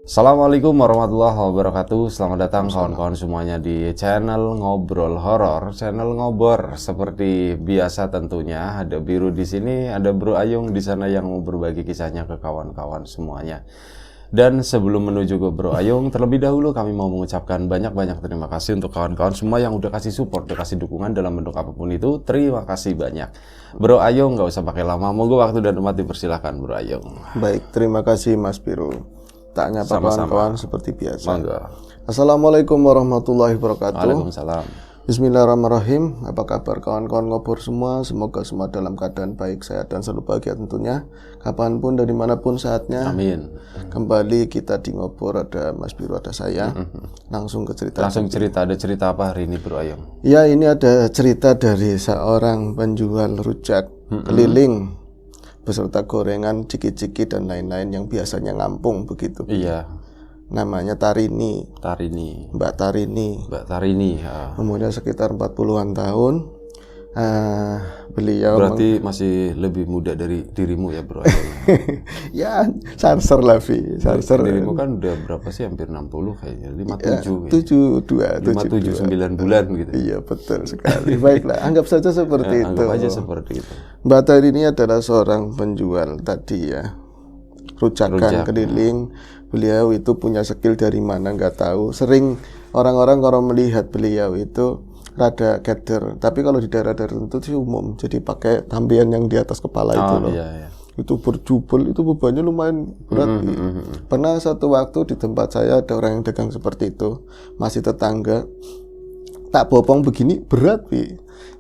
Assalamualaikum warahmatullahi wabarakatuh. Selamat datang kawan-kawan semuanya di channel Ngobrol Horor, channel ngobor seperti biasa tentunya. Ada Biru di sini, ada Bro Ayung di sana yang mau berbagi kisahnya ke kawan-kawan semuanya. Dan sebelum menuju ke Bro Ayung, terlebih dahulu kami mau mengucapkan banyak-banyak terima kasih untuk kawan-kawan semua yang udah kasih support, udah kasih dukungan dalam bentuk apapun itu. Terima kasih banyak. Bro Ayung, nggak usah pakai lama, monggo waktu dan tempat dipersilahkan Bro Ayung. Baik, terima kasih Mas Biru. Tak nyapa kawan-kawan seperti biasa. Monggo. Assalamualaikum warahmatullahi wabarakatuh. Waalaikumsalam. Bismillahirrahmanirrahim. Apa kabar kawan-kawan ngobor semua? Semoga semua dalam keadaan baik, sehat, dan selalu bahagia tentunya. Kapanpun dan dimanapun saatnya. Amin. Kembali kita di ngobor, ada Mas Biru, ada saya. Langsung ke cerita. Langsung cerita, ada cerita apa hari ini Bro Ayung? Ya, ini ada cerita dari seorang penjual rujak keliling beserta gorengan, ciki-ciki, dan lain-lain yang biasanya ngampung begitu. Iya. Namanya Tarini. Tarini. Mbak Tarini. Mbak Tarini. Ya. Umurnya sekitar 40-an tahun. Beliau berarti masih lebih muda dari dirimu ya Bro Ayung? ya, sarser lah Vi. Sarser. Dirimu kan udah berapa sih? Hampir 60 kayaknya. 57. 57 9 bulan gitu. Iya, betul sekali. Baiklah, anggap saja seperti itu. Anggap aja seperti itu. Mbak Tarini adalah seorang penjual tadi ya. Rujakan keliling. Beliau itu punya skill dari mana nggak tahu. Sering orang-orang kalau melihat beliau itu rada keder. Tapi kalau di daerah tertentu sih umum. Jadi pakai tampian yang di atas kepala itu loh. Iya. Itu berjubel, itu bebannya lumayan berat. Pernah satu waktu di tempat saya ada orang yang dagang seperti itu. Masih tetangga. Tak bopong begini berat Bi.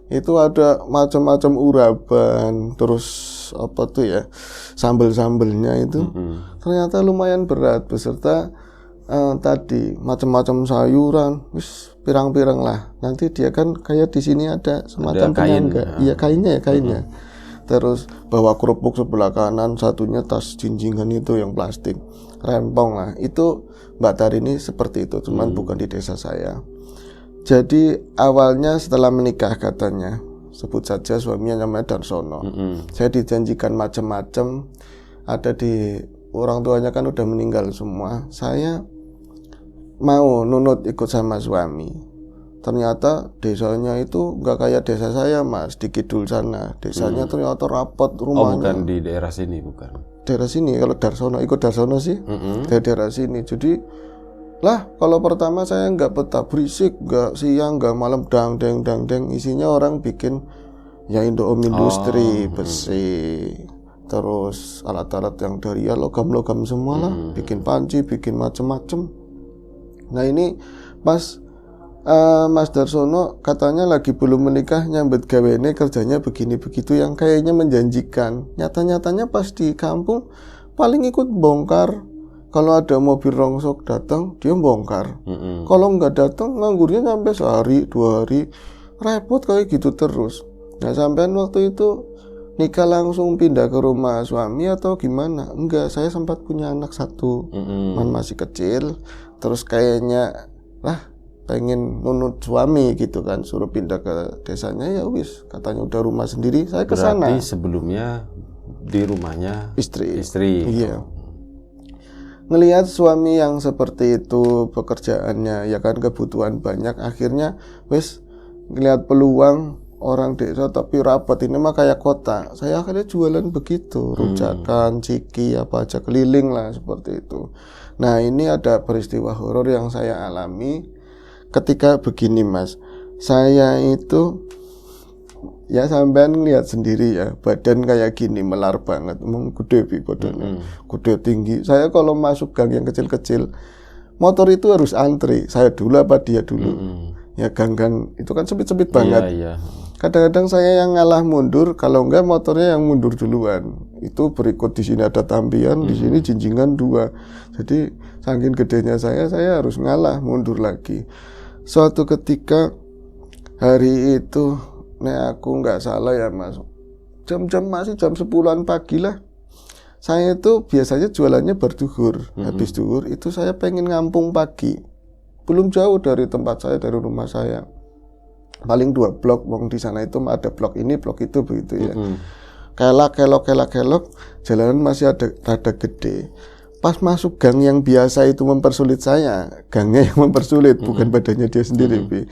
Itu ada macam-macam uraban, terus apa tuh ya, sambel-sambelnya itu ternyata lumayan berat, beserta tadi macam-macam sayuran, wis pirang-pirang lah. Nanti dia kan kayak di sini ada semacam penyangga, iya kainnya. Terus bawa kerupuk sebelah kanan, satunya tas jinjingan itu yang plastik, rempong lah. Itu Mbak Tarini seperti itu, cuman bukan di desa saya. Jadi awalnya setelah menikah katanya, sebut saja suaminya namanya Darsono. Saya dijanjikan macam-macam, ada di orang tuanya kan udah meninggal semua. Saya mau nunut ikut sama suami. Ternyata desanya itu nggak kayak desa saya Mas, di kidul sana. Desanya ternyata rapot rumahnya. Oh bukan di daerah sini, bukan? Daerah sini, kalau Darsono, ikut Darsono sih, dari daerah sini. Jadi lah, kalau pertama saya nggak betah, berisik, nggak siang, nggak malam, dang, isinya orang bikin ya industri, besi, terus alat-alat yang dari ya logam-logam semua lah, bikin panci, bikin macem-macem. Nah ini pas Mas Darsono katanya lagi belum menikah, nyambut gawene kerjanya begini begitu yang kayaknya menjanjikan. Nyata-nyatanya pas di kampung paling ikut bongkar. Kalau ada mobil rongsok datang, dia bongkar. Kalau nggak datang, nganggurnya sampai sehari, 2 hari, repot kayak gitu terus. Nah, sampean waktu itu nikah langsung pindah ke rumah suami atau gimana? Enggak, saya sempat punya anak 1, masih kecil. Terus kayaknya lah pengen nunut suami gitu kan, suruh pindah ke desanya, ya wis, katanya udah rumah sendiri, saya ke sana. Berarti sebelumnya di rumahnya istri. Iya. Ngelihat suami yang seperti itu pekerjaannya, ya kan kebutuhan banyak, akhirnya wis ngelihat peluang orang desa tapi rapat, ini mah kayak kota. Saya akhirnya jualan begitu, rujakan, ciki, apa aja, keliling lah seperti itu. Nah ini ada peristiwa horor yang saya alami ketika begini Mas. Saya itu ya sampean lihat sendiri ya, badan kayak gini melar banget, emang gede badannya, gede tinggi. Saya kalau masuk gang yang kecil-kecil, motor itu harus antri, saya dulu apa dia dulu. Ya gang-gang itu kan sempit-sempit banget. Iya. Kadang-kadang saya yang ngalah mundur, kalau enggak motornya yang mundur duluan. Itu berikut di sini ada tampian, di sini jinjingan 2. Jadi saking gedenya saya harus ngalah mundur lagi. Suatu ketika hari itu, nek aku nggak salah ya Mas, masih jam 10-an pagi lah. Saya itu biasanya jualannya berduhur. Habis duhur itu saya pengen ngampung pagi. Belum jauh dari tempat saya, dari rumah saya. Paling 2 blok, wong di sana itu ada blok ini, blok itu begitu ya. Kelok, jalanan masih ada rada gede. pas masuk gang yang biasa itu mempersulit saya, gangnya yang mempersulit, bukan badannya dia sendiri. Bi.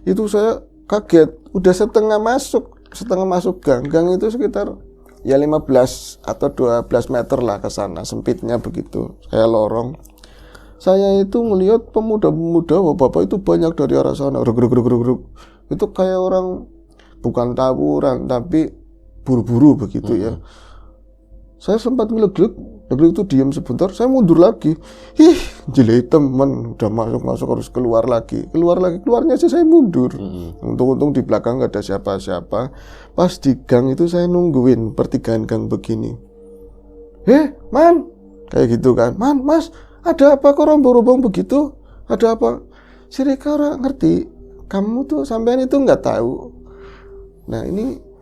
Itu saya kaget, udah setengah masuk gang. Gang itu sekitar ya 15 atau 12 meter lah ke sana, sempitnya begitu. Saya lorong. Saya itu melihat pemuda-pemuda, bapak itu banyak dari arah sana. Ruk. Itu kayak orang bukan tawuran tapi buru-buru begitu ya. Saya sempat ngelegrek itu diam sebentar, saya mundur lagi. Jelek teman, udah masuk harus keluar lagi. Keluarnya aja saya mundur. Untung-untung di belakang gak ada siapa-siapa. Pas di gang itu saya nungguin pertigaan gang begini. Man, kayak gitu kan. Man, mas, ada apa kok rombong-rombong begitu? Ada apa? Si Rika orang ngerti, kamu tuh sampean itu nggak tahu. Nah ini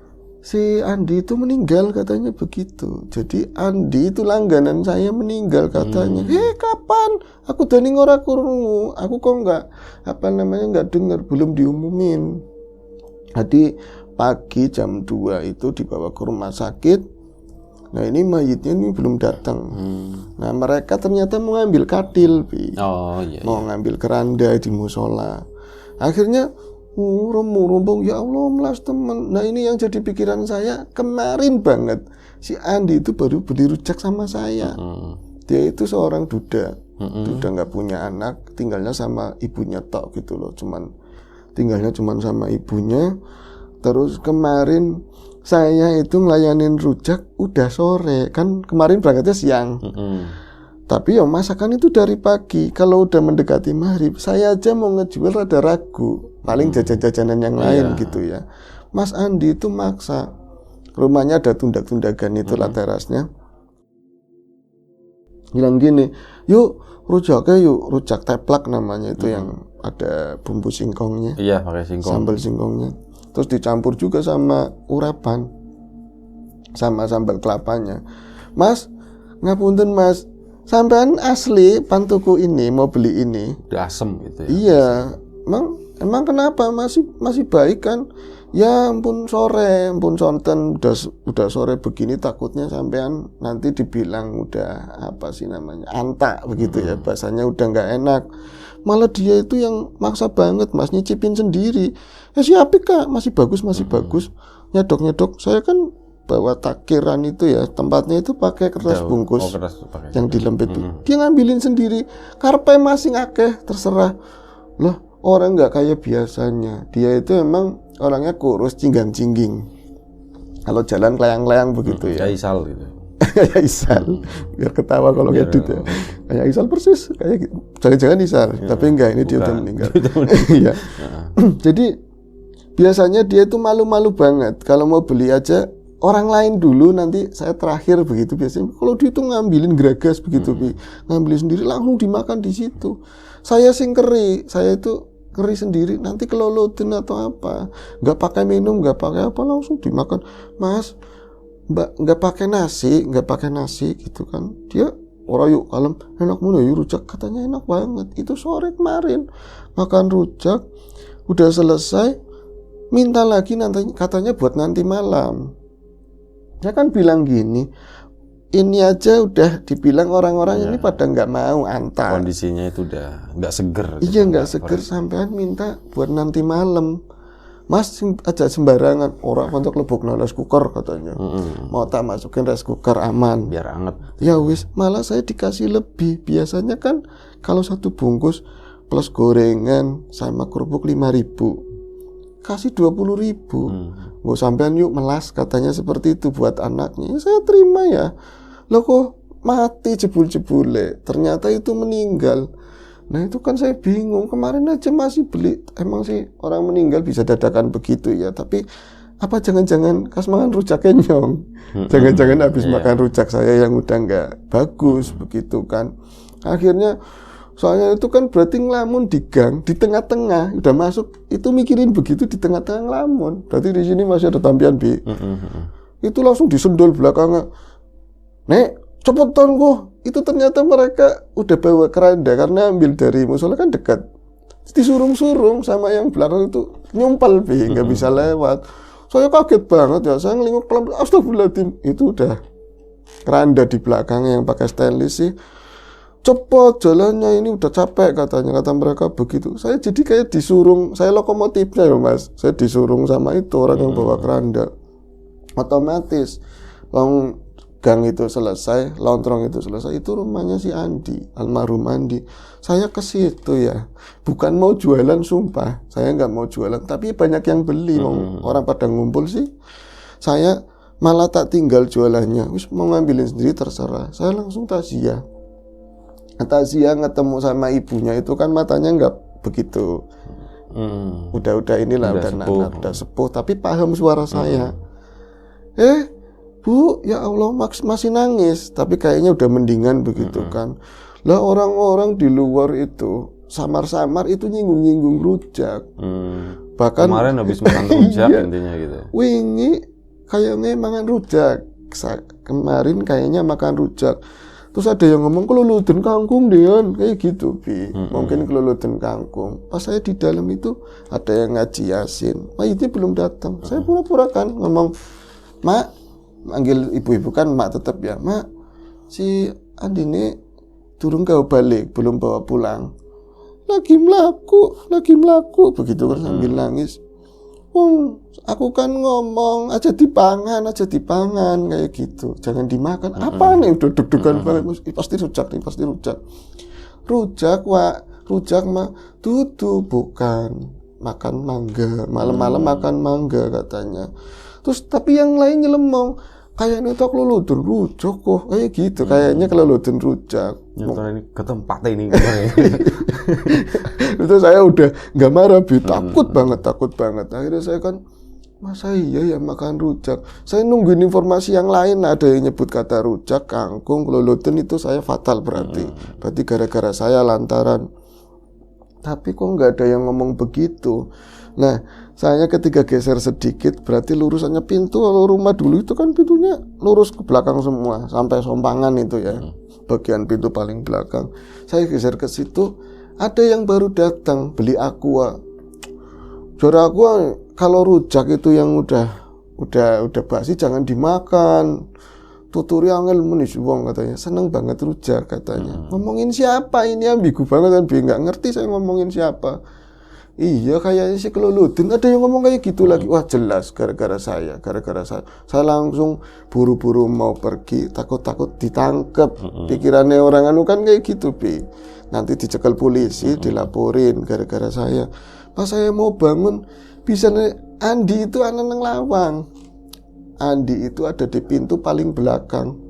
si Andi itu meninggal katanya begitu. Jadi Andi itu langganan saya meninggal katanya. Kapan? Aku udah ning ora krungu. Aku kok nggak dengar, belum diumumin. Jadi pagi jam 2 itu dibawa ke rumah sakit. Nah ini mayitnya ini belum datang. Nah mereka ternyata mau ngambil katil, mau ngambil keranda di musola. Akhirnya rombong ya Allah melas teman. Nah ini yang jadi pikiran saya kemarin banget. Si Andi itu baru beli rujak sama saya. Dia itu seorang duda, duda nggak punya anak, tinggalnya sama ibunya tok gitu loh. Tinggalnya cuman sama ibunya. Terus kemarin saya itu ngelayanin rujak udah sore, kan kemarin berangkatnya siang. Tapi ya masakan itu dari pagi. Kalau udah mendekati maghrib, saya aja mau ngejual rada ragu. Paling jajan-jajanan yang lain gitu ya. Mas Andi itu maksa. Rumahnya ada tundak-tundakan itulah terasnya. Bilang gini, yuk rujak teplak namanya itu yang ada bumbu singkongnya. Iya, pakai singkong. Sambal singkongnya. Terus dicampur juga sama urapan, sama sambal kelapanya. Mas, ngapunten mas, sampean asli pantuku ini mau beli ini. Udah asem gitu ya. Iya, emang kenapa masih baik kan? Ya ampun sonten udah sore begini takutnya sampean nanti dibilang udah apa sih namanya antak begitu ya, bahasanya udah nggak enak. Malah dia itu yang maksa banget mas, nyicipin sendiri. Siapa kak, masih bagus nyedok. Saya kan bawa takiran itu ya, tempatnya itu pakai kertas bungkus yang dilempit. Dia ngambilin sendiri, karpe masing akeh terserah. Loh, orang nggak kayak biasanya. Dia itu emang orangnya kurus, cinggang-cingging. Kalau jalan kelayang-kelayang begitu ya. Kayak Isal gitu. Kayak Isal. Biar ketawa kalau ngedit ya. Kayak Isal persis, kayak gitu. Jangan-jangan Isal, tapi enggak, ini dia udah meninggal. Iya. Jadi biasanya dia itu malu-malu banget. Kalau mau beli aja orang lain dulu, nanti saya terakhir begitu biasanya. Kalau dia itu ngambilin geragas begitu, ngambilin sendiri langsung dimakan di situ. Saya itu keri sendiri, nanti kelolotin atau apa, nggak pakai minum, nggak pakai apa, langsung dimakan. Mas, mbak nggak pakai nasi gitu kan. Dia orang yuk kalem, enak mulu yuk rujak, katanya enak banget. Itu sore kemarin makan rujak, udah selesai, minta lagi nanti, katanya buat nanti malam. Saya kan bilang gini, ini aja udah dibilang orang-orang ini pada nggak mau antar. Kondisinya itu udah nggak seger. Iya nggak seger, sampean minta buat nanti malam. Mas aja sembarangan, orang untuk lebokno rice cooker katanya. Mau tak masukin rice cooker aman. Biar anget. Ya wis, malah saya dikasih lebih. Biasanya kan kalau satu bungkus plus gorengan sama kerupuk 5.000, kasih 20.000. Mau sampean yuk melas katanya seperti itu buat anaknya. Ya, saya terima ya. Loh kok mati jebul-jebule, ternyata itu meninggal. Nah itu kan saya bingung, kemarin aja masih beli. Emang sih orang meninggal bisa dadakan begitu ya. Tapi apa jangan-jangan kas makan rujak kenyong, jangan-jangan habis makan rujak saya yang udah nggak bagus begitu kan. Akhirnya soalnya itu kan berarti ngelamun di gang, di tengah-tengah udah masuk, itu mikirin begitu di tengah-tengah ngelamun. Berarti di sini masih ada tampian B. Itu langsung disendol belakangnya. Nek, cepetan kok. Itu ternyata mereka udah bawa keranda karena ambil dari musola kan dekat. Disurung-surung sama yang belakang itu nyumpel B, nggak bisa lewat. Saya kaget banget ya, saya ngelinguk pelan, astagfirullahaladzim. Itu udah keranda di belakangnya yang pakai stainless sih. cepet jalannya, ini udah capek katanya, kata mereka begitu. Saya jadi kayak disurung, saya lokomotifnya ya mas, saya disurung sama itu orang yang bawa keranda. Otomatis gang itu selesai, lontrong itu selesai, itu rumahnya si Andi, almarhum Andi. Saya ke situ ya, bukan mau jualan, sumpah saya nggak mau jualan, tapi banyak yang beli, orang pada ngumpul sih. Saya malah tak tinggal jualannya, wis mau ngambilin sendiri terserah. Saya langsung takziah ketemu sama ibunya, itu kan matanya nggak begitu, udah inilah, udah sepuh, tapi paham suara saya. Bu, ya Allah, masih nangis, tapi kayaknya udah mendingan begitu kan. Lah orang-orang di luar itu samar-samar itu nyinggung-nyinggung rujak. Bahkan kemarin habis makan rujak intinya gitu. Wingi kayaknya makan rujak. Kemarin kayaknya makan rujak. Terus ada yang ngomong kelulutan kangkung Dean, kayak gitu Bi. Mungkin kelulutan kangkung. Pas saya di dalam itu ada yang ngaji Yasin. Mayitnya belum datang. Saya pura-pura kan ngomong, Mak, manggil ibu-ibu kan mak tetap ya, Mak, si Andi ini turun kau balik, belum bawa pulang. Lagi melaku, begitu kan sambil nangis. Aku kan ngomong aja dipangan kayak gitu, jangan dimakan. Apa nih udah deg-degan banget, pasti rujak. Rujak mah tutu, bukan makan mangga, malam-malam makan mangga katanya. Terus tapi yang lain nyelemong, kayaknya tuh kelulutan rujak kok, kayak gitu, kayaknya kelulutan rujak. Ya ini ke tempat ini. Itu saya udah nggak marah, takut banget. Akhirnya saya kan, masa iya ya makan rujak. Saya nungguin informasi yang lain, ada yang nyebut kata rujak, kangkung, kelulutan, itu saya fatal berarti gara-gara saya lantaran. Tapi kok nggak ada yang ngomong begitu. Nah, saya ketika geser sedikit, berarti lurusannya pintu. Kalau rumah dulu itu kan pintunya lurus ke belakang semua, sampai sompangan itu ya, bagian pintu paling belakang. Saya geser ke situ, ada yang baru datang beli aqua. Juara aqua, kalau rujak itu yang udah basi jangan dimakan. Tuturi angel menis wong katanya, seneng banget rujak katanya. Ngomongin siapa ini, ambigu banget kan, nggak ngerti saya ngomongin siapa. Iya kayaknya si kelulutin, ada yang ngomong kayak gitu lagi. Wah jelas gara-gara saya. Saya langsung buru-buru mau pergi, takut ditangkep. Pikirannya orang anu kan kayak gitu Bi. Nanti dicekel polisi, dilaporin gara-gara saya. Pas saya mau bangun, bisa Andi itu anak nang lawang. Andi itu ada di pintu paling belakang.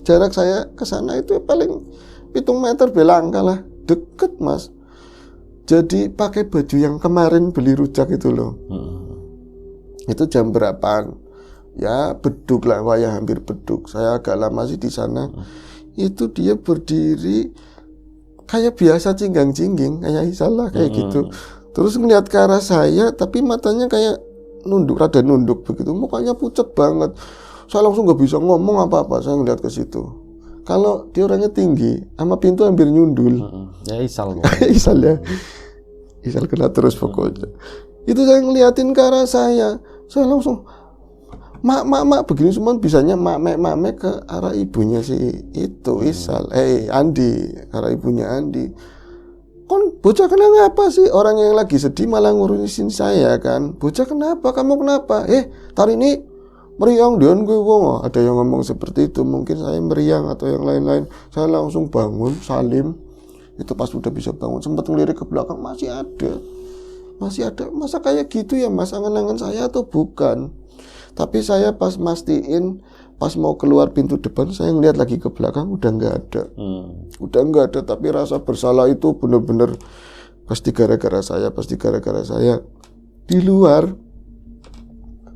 Jarak saya ke sana itu paling 7 meter belangka lah, deket mas. Jadi pakai baju yang kemarin beli rujak itu loh. Itu jam berapaan? Ya beduk lah, wayah hampir beduk. Saya agak lama sih di sana. Itu dia berdiri kayak biasa cinggang-cingging, kayak isalah kayak gitu. Terus ngeliat ke arah saya, tapi matanya kayak rada nunduk begitu, mukanya pucat banget. Saya langsung nggak bisa ngomong apa-apa, saya ngeliat ke situ. Kalau dia orangnya tinggi, sama pintu hampir nyundul. Ya isal. Isal ya. Isal kena terus pokoknya. Itu saya ngeliatin ke arah saya langsung mak begini semua bisanya mak ke arah ibunya si itu Isal, Andi, arah ibunya Andi. Kon bocah kenapa sih, orang yang lagi sedih malah ngurusin saya kan? Bocah kenapa, kamu kenapa? Tari ini meriang Dion gue wong. Ada yang ngomong seperti itu, mungkin saya meriang atau yang lain-lain. Saya langsung bangun, salim. Itu pas udah bisa bangun, sempat ngelirik ke belakang, masih ada. Masa kayak gitu ya mas, angan-angan saya atau bukan? Tapi saya pas mastiin, pas mau keluar pintu depan, saya ngeliat lagi ke belakang, udah nggak ada. Tapi rasa bersalah itu bener-bener pasti gara-gara saya. Di luar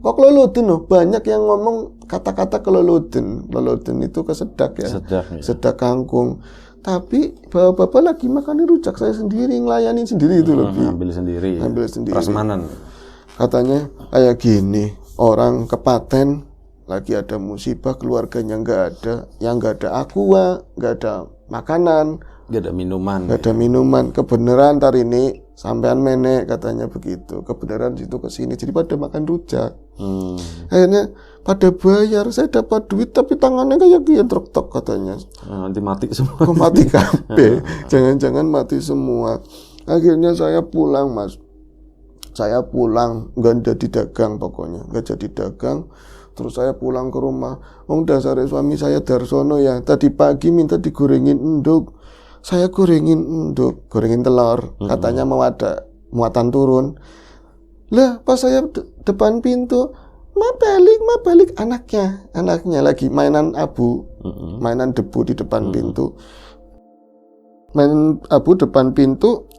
kok kelulutin loh, banyak yang ngomong kata-kata kelulutin itu kesedak ya, sedak kangkung. Tapi bapak-bapak lagi makanin rujak saya sendiri, ngelayanin sendiri itu loh. Ambil sendiri. Prasmanan. Katanya kayak gini, orang kepaten lagi ada musibah, keluarganya nggak ada, yang nggak ada aqua, nggak ada makanan, nggak ada minuman. Kebenaran ntar ini sampean menek katanya begitu. Kebenaran situ ke sini. Jadi pada makan rujak. Akhirnya pada bayar, saya dapat duit tapi tangannya kayak gini truk-tok katanya. Nanti mati semua. Kok mati kabeh? Jangan-jangan mati semua. Akhirnya saya pulang, Mas. Saya pulang, nggak jadi dagang pokoknya, nggak jadi dagang. Terus saya pulang ke rumah. Dasar suami saya Darsono ya. Tadi pagi minta digorengin enduk. Saya gorengin telur. Katanya mau ada muatan turun. Lah pas saya depan pintu, ma balik anaknya lagi mainan abu, mainan debu di depan pintu. Main abu depan pintu,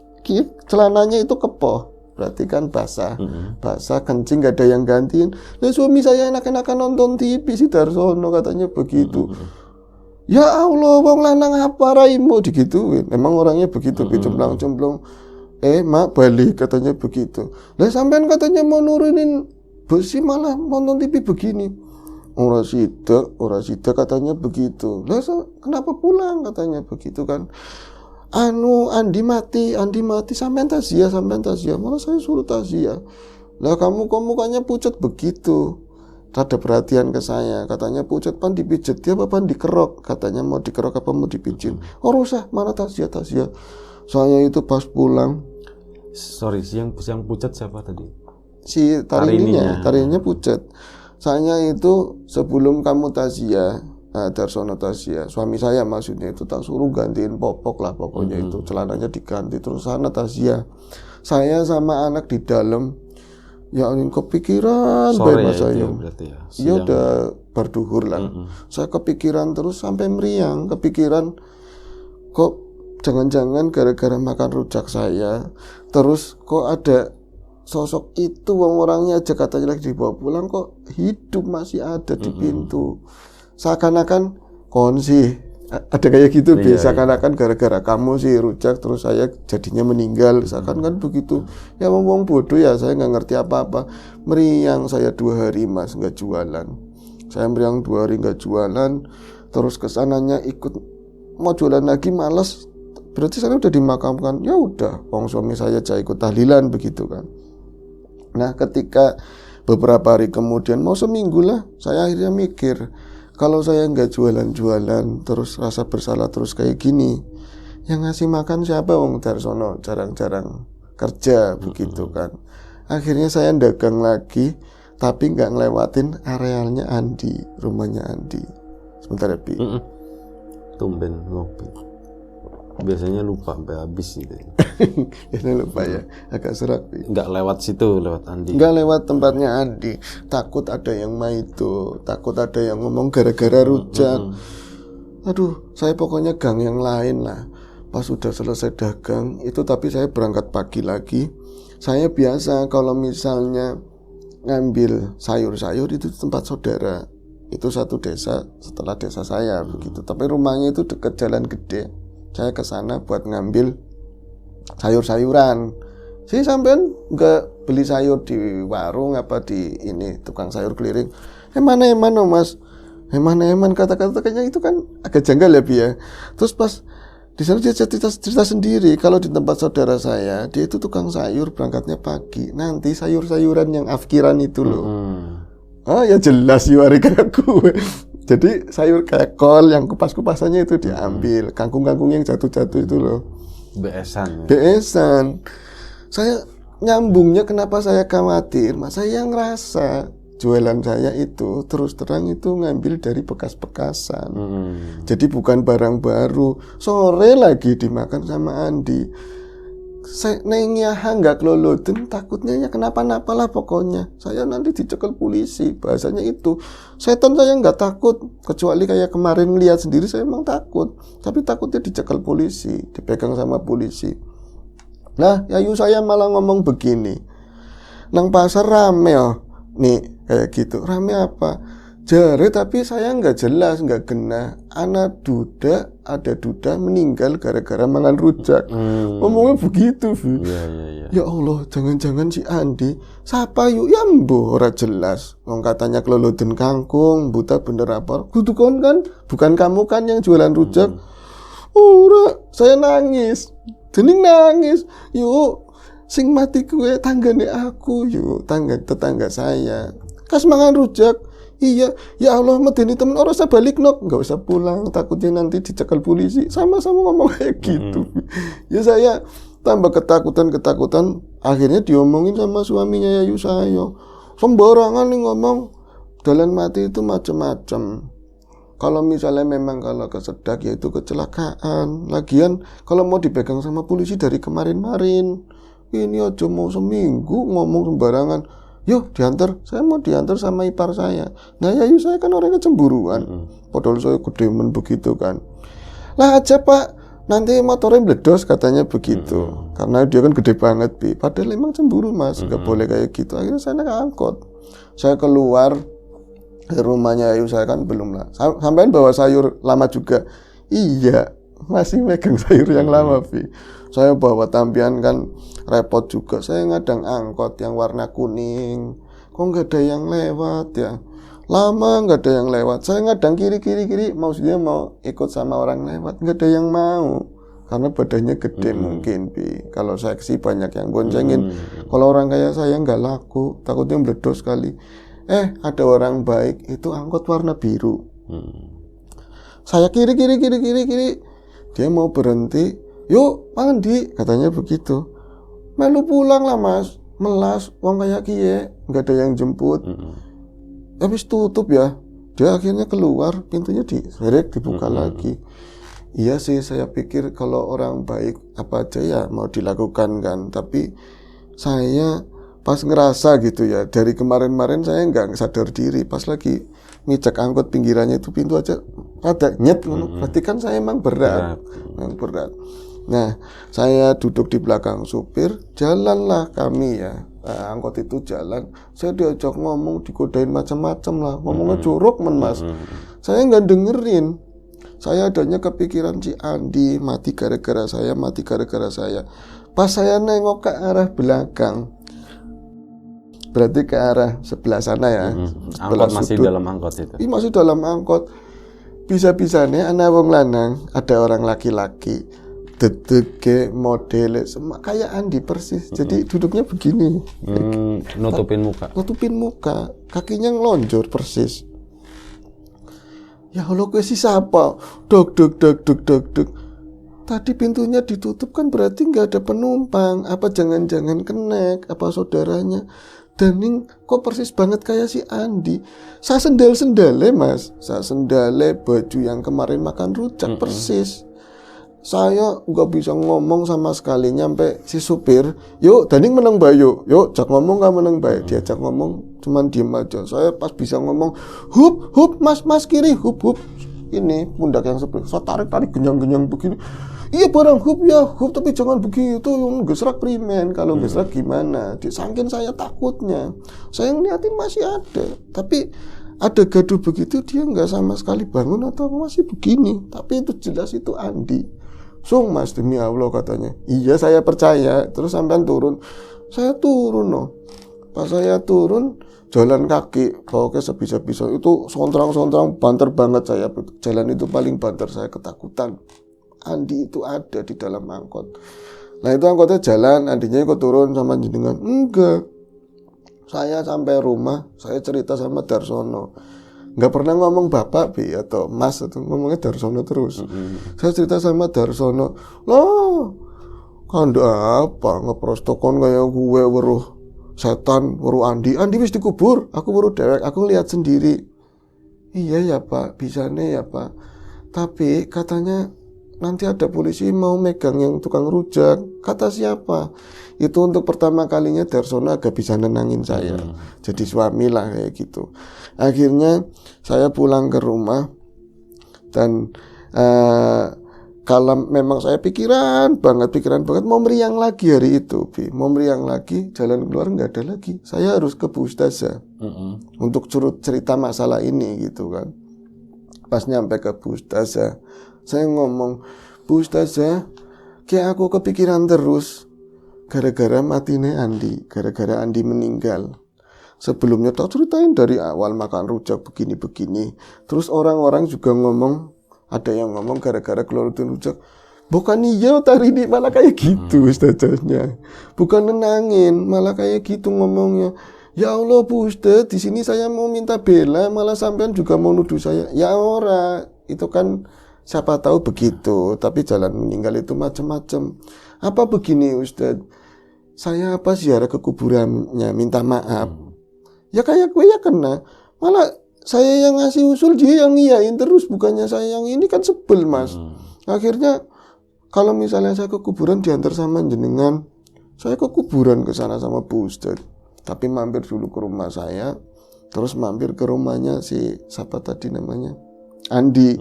celananya itu kepoh. Berarti kan basah kencing, gak ada yang gantiin. Lah suami saya enak-enakan nonton TV si Darsono katanya begitu. Ya Allah, wong lanang apa raimu digituin. Emang orangnya begitu, jomblang-jomblang. Mak balik katanya begitu. Lah sampean katanya mau nurunin besi malah nonton TV begini. Ora sida katanya begitu. Lah kenapa pulang katanya begitu kan. Andi mati sampean tasya. Malah saya suruh tasya. Lah kamu kok mukanya pucat begitu. Ada perhatian ke saya, katanya pucat pan dipijet dia apa pan dikerok, katanya mau dikerok apa mau dipijit. Oh rusak, mana tasya. Saya itu pas pulang. Sorry, yang pucat siapa tadi? Si tarininya pucat. Saya itu sebelum kamu tasya, Darsono tasya, suami saya maksudnya itu tak suruh gantiin popok lah pokoknya itu celananya diganti terus sana tasya. Saya sama anak di dalam. Ya ini kepikiran sore Mas ya, Ayung. Iya udah berduhur lah. Saya kepikiran terus sampai meriang. Kepikiran kok jangan-jangan gara-gara makan rujak saya. Terus kok ada sosok itu orangnya aja katanya lagi dibawa pulang kok hidup masih ada di pintu. Seakan-akan konsi ada kayak gitu seakan-akan gara-gara kamu sih rujak terus saya jadinya meninggal seakan kan begitu ya ngomong bodoh ya saya nggak ngerti apa-apa. Meriang saya 2 hari Mas nggak jualan, saya meriang 2 hari nggak jualan terus kesananya ikut mau jualan lagi males, berarti saya udah dimakamkan. Ya udah suami saya aja ikut tahlilan begitu kan. Nah ketika beberapa hari kemudian mau seminggu lah saya akhirnya mikir, kalau saya nggak jualan-jualan terus rasa bersalah terus kayak gini, yang ngasih makan siapa? Darsono jarang-jarang kerja begitu kan. Akhirnya saya dagang lagi tapi nggak ngelewatin arealnya Andi, rumahnya Andi. Sebentar ya Pi. Tumben ngopi. Biasanya lupa sampai habis gitu. Biasanya lupa ya, agak serak. Nggak lewat situ, lewat Andi. Nggak lewat tempatnya Andi. Takut ada yang itu, takut ada yang ngomong gara-gara rujak. Aduh, saya pokoknya gang yang lain lah. Pas sudah selesai dagang itu, tapi saya berangkat pagi lagi. Saya biasa kalau misalnya ngambil sayur-sayur itu di tempat saudara. Itu satu desa setelah desa saya begitu. Tapi rumahnya itu dekat jalan gede. Saya ke sana buat ngambil sayur-sayuran. Saya sampean nggak beli sayur di warung apa di ini tukang sayur keliling. Eman Mas. Eman kata-kata kayaknya itu kan agak janggal ya Bi ya. Terus pas di sana dia cerita sendiri kalau di tempat saudara saya dia itu tukang sayur berangkatnya pagi. Nanti sayur-sayuran yang afkiran itu loh. Ya jelas aku. Jadi sayur kayak kol yang kupas-kupasannya itu diambil, kangkung-kangkung yang jatuh-jatuh itu loh. Beesan. Saya nyambungnya kenapa saya khawatir, Mas saya ngerasa jualan saya itu terus terang itu ngambil dari bekas-bekasan. Jadi bukan barang baru. Sore lagi dimakan sama Andi. Saya nengnya nggak keloloten, takutnya ya kenapa-napa lah pokoknya. Saya nanti dicekel polisi, bahasanya itu. Setan saya nggak takut, kecuali kayak kemarin lihat sendiri saya emang takut. Tapi takutnya dicekel polisi, dipegang sama polisi. Nah, yayu saya malah ngomong begini. Nang pasar rame nih kayak gitu. Rame apa? Jare tapi saya nggak jelas, nggak kena. Ada duda meninggal gara-gara makan rujak. Ngomongnya begitu, Bu. Ya Allah, jangan-jangan si Andi siapa yuk ya mbo ora jelas. Wong katanya keloloden kangkung, buta bener apa? Kudu kan bukan kamu kan yang jualan rujak. Ora, saya nangis. Dening nangis. Yuk Sing mati kuwe tanggane aku yo, tetangga saya. Kas mangan rujak. Iya, ya Allah, medeni temen ora usah balik nok, enggak usah pulang, takutnya nanti dicekal polisi. Sama-sama ngomong kayak gitu. Ya saya tambah ketakutan, akhirnya diomongin sama suaminya Yayu saya. Sembarangan nih ngomong, dalan mati itu macam-macam. Kalau misalnya memang kalau kesedak ya itu kecelakaan. Lagian kalau mau dipegang sama polisi dari kemarin-marin, ini aja mau seminggu ngomong sembarangan. Yuk diantar, saya mau diantar sama ipar saya. Nah Yayu saya kan orangnya cemburuan. Padahal saya gedemen begitu kan. Lah aja pak, nanti motornya meledos katanya begitu. Karena dia kan gede banget Bi. Padahal emang cemburu mas, gak boleh kayak gitu. Akhirnya saya naik angkot. Saya keluar rumahnya Yayu saya kan belum lah. Sampai bawa sayur lama juga. Iya, masih megang sayur yang lama Bi. Saya bawa tampian kan repot juga. Saya ngadang angkot yang warna kuning. Kok nggak ada yang lewat ya? Lama nggak ada yang lewat. Saya ngadang kiri. Maksudnya mau ikut sama orang lewat. Nggak ada yang mau. Karena badannya gede mungkin Bi. Kalau seksi banyak yang goncengin. Kalau orang kayak saya nggak laku. Takutnya meledos sekali. Ada orang baik. Itu angkot warna biru. Saya kiri. Dia mau berhenti. Yuk mandi katanya begitu. Melu pulang lah mas, melas wong kayak kie, nggak ada yang jemput. Habis tutup ya, dia akhirnya keluar, pintunya dibuka lagi. Iya sih, saya pikir kalau orang baik apa aja ya mau dilakukan kan. Tapi saya pas ngerasa gitu ya, dari kemarin saya nggak sadar diri. Pas lagi ngecek angkot pinggirannya itu pintu aja ada nyet, berarti kan saya emang berat. Nah, saya duduk di belakang supir, jalanlah kami ya. Angkot itu jalan, saya diajak ngomong, digodain macam-macam lah, ngomongnya jorok mas. Saya nggak dengerin. Saya adanya kepikiran si Andi mati gara-gara saya. Pas saya nengok ke arah belakang, berarti ke arah sebelah sana ya. Angkot masih sudut. Dalam angkot itu. Ini masih dalam angkot. Bisa-bisanya anak wong lanang, ada orang laki-laki. Dedeke model sama kayak Andi persis. Jadi duduknya begini. Nutupin muka. Kakinya ngelonjor persis. Ya Allah, gue si siapa? Dok. Tadi pintunya ditutup kan berarti nggak ada penumpang. Apa jangan-jangan kenek? Apa saudaranya? Daning kok persis banget kayak si Andi. Saya sendal-sendale mas. Saya sendale baju yang kemarin makan rujak persis. Saya nggak bisa ngomong sama sekali nyampe si supir. Yuk Daning menang bayu. Yuk jak ngomong gak menang bayu. Diajak ngomong cuman diem aja. Saya pas bisa ngomong hup mas kiri hup. Ini pundak yang seperti saya tarik genyang begini. Iya barang hup tapi jangan begitu. Yang gesrak primen. Kalau gesrak gimana? Disangkin saya takutnya. Saya ngeliatin masih ada. Tapi ada gaduh begitu dia nggak sama sekali bangun atau masih begini. Tapi itu jelas itu Andi. Sung mas demi Allah katanya. Iya saya percaya. Terus sampean turun. Saya turun loh. Pas saya turun jalan kaki. Pokoknya sebisa-bisa. Itu sontrang banter banget saya. Jalan itu paling banter, saya ketakutan. Andi itu ada di dalam angkot. Nah itu angkotnya jalan. Andinya ikut turun sama jenengan. Enggak. Saya sampai rumah. Saya cerita sama Darsono. Nggak pernah ngomong bapak Bi atau mas, atau ngomongnya Darsono terus. Saya cerita sama Darsono, loh kanda apa ngeprostokon kayak gue weruh setan, weruh Andi wis dikubur, aku weruh dewek, aku lihat sendiri. Iya ya pak, bisane ya pak, tapi katanya nanti ada polisi mau megang yang tukang rujak. Kata siapa? Itu untuk pertama kalinya Darsono agak bisa nenangin saya. Jadi suami lah kayak gitu. Akhirnya saya pulang ke rumah. Dan kalau memang saya pikiran banget mau meriang lagi hari itu Bi. Mau meriang lagi, jalan keluar nggak ada lagi. Saya harus ke Bu Ustazah untuk cerita masalah ini gitu kan. Pas nyampe ke Bu Ustazah, saya ngomong, Bu Ustazah, kayak aku kepikiran terus gara-gara matine Andi, gara-gara Andi meninggal. Sebelumnya tak ceritain dari awal makan rujak begini-begini. Terus orang-orang juga ngomong, ada yang ngomong gara-gara keluarin rujak, Bukan iya Tarini, malah kayak gitu Ustazahnya. Bukan nenangin, malah kayak gitu ngomongnya. Ya Allah Bu Ustaz, di sini saya mau minta bela, malah sampean juga mau nuduh saya. Ya ora, itu kan siapa tahu begitu, tapi jalan meninggal itu macam-macam. Apa begini Ustaz? Saya apa ziarah ke kuburannya, minta maaf. Ya kayak gue ya kena. Malah saya yang ngasih usul, dia yang ngiyain terus, bukannya saya yang ini, kan sebel Mas. Akhirnya kalau misalnya saya ke kuburan diantar sama jenengan, saya ke kuburan ke sana sama Bu Ustaz. Tapi mampir dulu ke rumah saya, terus mampir ke rumahnya si siapa tadi namanya, Andi.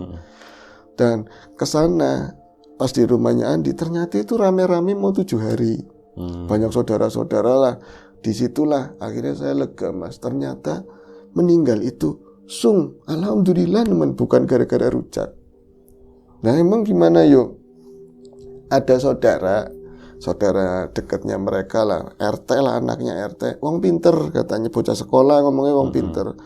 Dan ke sana pas di rumahnya Andi, ternyata itu rame-rame mau 7 hari. Banyak saudara-saudara lah. Disitulah akhirnya saya lega Mas. Ternyata meninggal itu sung, alhamdulillah teman, bukan gara-gara rujak. Nah emang gimana yuk? Ada saudara dekatnya mereka lah, RT lah, anaknya RT, wong pinter katanya, bocah sekolah ngomongnya wong pinter.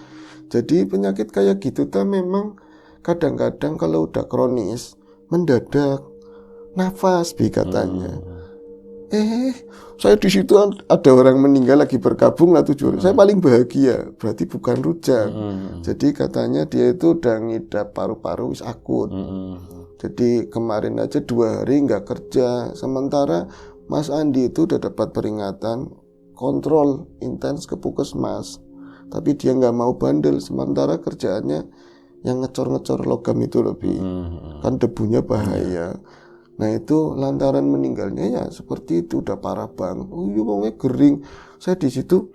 Jadi penyakit kayak gitu tuh memang kadang-kadang kalau udah kronis mendadak nafas katanya. Saya di situ ada orang meninggal lagi berkabung lah 7 hari. Saya paling bahagia, berarti bukan rujak. Jadi katanya dia itu udah ngidap paru-paru wis akut. Jadi kemarin aja 2 hari nggak kerja. Sementara Mas Andi itu udah dapat peringatan kontrol intens ke puskesmas. Tapi dia nggak mau bandel. Sementara kerjaannya yang ngecor-ngecor logam itu lebih. Kan debunya bahaya. Nah itu lantaran meninggalnya ya seperti itu, udah parah banget. Oh iya wongnya gering. Saya di situ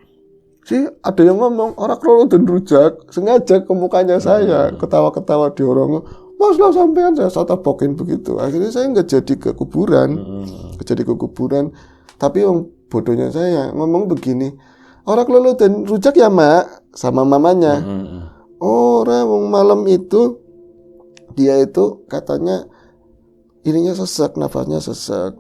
sih ada yang ngomong orang krono dan rujak, sengaja ke mukanya saya, ketawa-ketawa di orangnya. Mas lah sampean, saya tabokin begitu. Akhirnya saya nggak jadi ke kuburan, Tapi yang bodohnya saya ngomong begini, orang krono dan rujak ya mak, sama mamanya. Orang malam itu dia itu katanya ininya sesek, nafasnya sesek.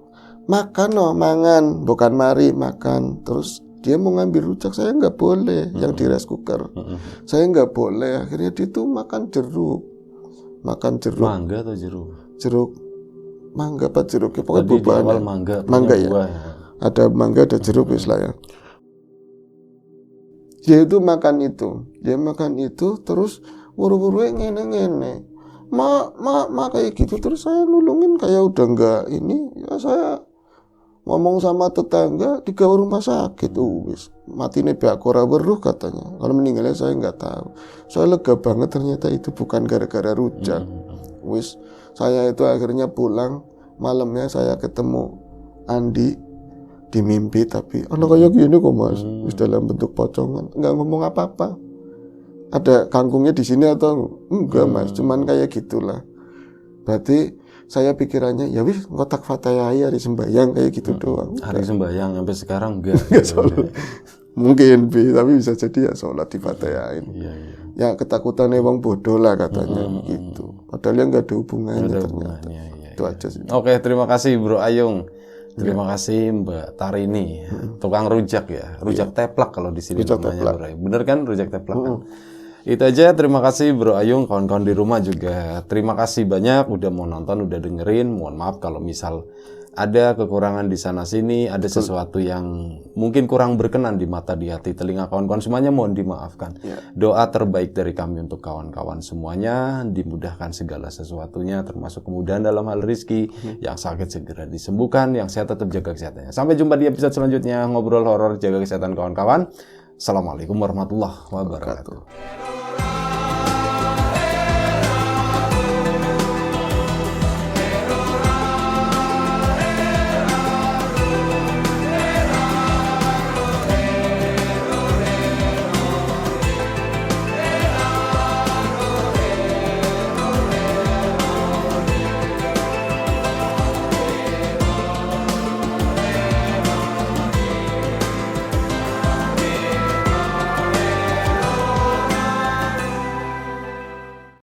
Makan mangan, bukan mari makan. Terus dia mau ngambil rujak, saya nggak boleh, yang di rice cooker. Saya nggak boleh. Akhirnya dia tuh makan jeruk. Mangga atau jeruk? Jeruk, mangga apa jeruk? Ya, pokoknya Tadi di buah. awal mangga ya. Buah, ya. Ada mangga, ada jeruk lah ya. Dia itu makan itu. Dia makan itu terus buru-buru ngene-ngene. Ma kayak gitu, terus saya nulungin kayak udah enggak ini ya, saya ngomong sama tetangga di rumah sakit wis mati nih pihak ora weruh katanya, kalau meninggalnya saya nggak tahu. Saya lega banget ternyata itu bukan gara-gara rujak. Wis saya itu akhirnya pulang, malamnya saya ketemu Andi di mimpi, tapi anak kayak gini kok Mas, wis dalam bentuk pocongan, nggak ngomong apa-apa. Ada kangkungnya di sini atau enggak Mas, cuman kayak gitulah. Berarti saya pikirannya ya wis kotak fatihah hari sembahyang kayak gitu doang. Hari sembahyang sampai sekarang enggak. Mungkin tapi bisa jadi ya sholat di fatihahin. Iya. Ya ketakutannya wong bodoh lah katanya gitu. Padahal nggak ada hubungannya ternyata. Itu aja sih. Oke, terima kasih Bro Ayung. Terima kasih Mbak Tarini, tukang rujak ya, rujak teplak kalau di sini namanya Bro Ayung. Bener kan rujak teplak kan? Itu aja, terima kasih Bro Ayung, kawan-kawan di rumah juga. Terima kasih banyak udah mau nonton, udah dengerin. Mohon maaf kalau misal ada kekurangan di sana sini, ada sesuatu yang mungkin kurang berkenan di mata, di hati, telinga kawan-kawan semuanya, mohon dimaafkan. Doa terbaik dari kami untuk kawan-kawan semuanya, dimudahkan segala sesuatunya, termasuk kemudahan dalam hal rezeki, yang sakit segera disembuhkan, yang sehat tetap jaga kesehatannya. Sampai jumpa di episode selanjutnya, ngobrol horor, jaga kesehatan kawan-kawan. Assalamualaikum warahmatullahi wabarakatuh.